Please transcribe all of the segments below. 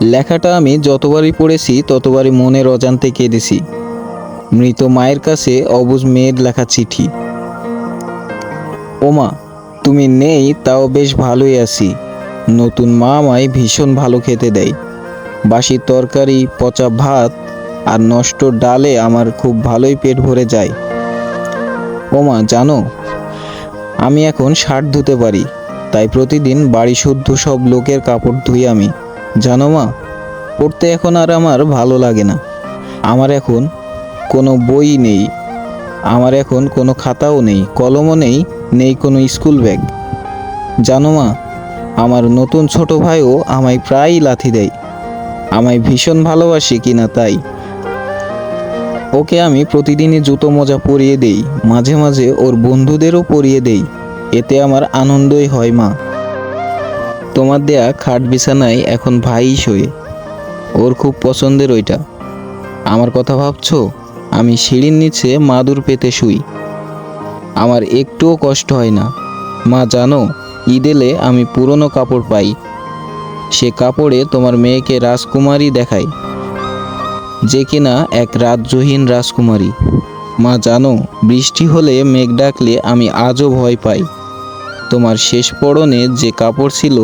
লেখাটা আমি যতবারই পড়েছি ততবারই মনের অজান্তে কেঁদেছি। মৃত মায়ের কাছে অবুঝ মেয়ের লেখা চিঠি। ওমা, তুমি নেই তাও বেশ ভালোই আছি। নতুন মা আমায় ভীষণ ভালো খেতে দেয়। বাসি তরকারি, পচা ভাত আর নষ্ট ডালে আমার খুব ভালোই পেট ভরে যায়। ওমা জানো, আমি এখন শার্ট ধুতে পারি, তাই প্রতিদিন বাড়ি শুদ্ধ সব লোকের কাপড় ধুই আমি। জানো মা, পড়তে এখন আর আমার ভালো লাগে না। আমার এখন কোনো বই নেই, আমার এখন কোনো খাতাও নেই, কলমও নেই, নেই কোনো স্কুল ব্যাগ। জানো মা, আমার নতুন ছোট ভাইও আমায় প্রায়ই লাথি দেয়। আমায় ভীষণ ভালোবাসে কিনা তাই। ওকে আমি প্রতিদিনই জুতো মোজা পরিয়ে দেই, মাঝে মাঝে ওর বন্ধুদেরও পরিয়ে দেই। এতে আমার আনন্দই হয় মা। তোমার দেয়া খাট বিছানায় এখন ভাই শোয়ে, ওর খুব পছন্দের ওইটা। আমার কথা ভাবছো? আমি সিঁড়ির নিচে মাদুর পেতে শুই, আমার একটুও কষ্ট হয় না। মা জানো, ঈদ এলে আমি পুরনো কাপড় পাই, সে কাপড়ে তোমার মেয়েকে রাজকুমারী দেখাই, যে কিনা এক রাজ্যহীন রাজকুমারী। মা জানো, বৃষ্টি হলে মেঘ ডাকলে আমি আজও ভয় পাই। তোমার শেষ পরনে যে কাপড় ছিল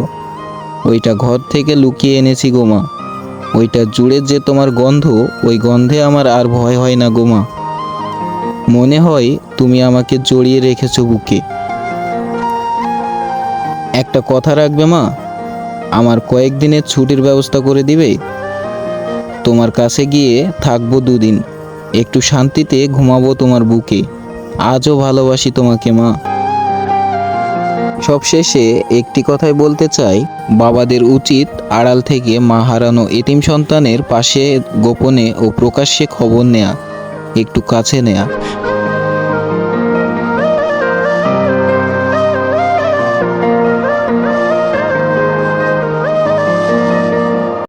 ওইটা ঘর থেকে লুকিয়ে এনেছি গো মা। ওইটা জুড়ে যে তোমার গন্ধ, ওই গন্ধে আমার আর ভয় হয় না গো মা। মনে হয় তুমি আমাকে জড়িয়ে রেখেছো বুকে। একটা কথা রাখবে মা, আমার কয়েকদিনের ছুটির ব্যবস্থা করে দিবে? তোমার কাছে গিয়ে থাকবো দুদিন, একটু শান্তিতে ঘুমাবো তোমার বুকে। আজও ভালোবাসি তোমাকে মা। সবশেষে একটি কথাই বলতে চাই, বাবাদের উচিত আড়াল থেকে মা হারানো এতিম সন্তানের পাশে গোপনে ও প্রকাশ্যে খবর নেয়া, একটু কাছে নেয়া।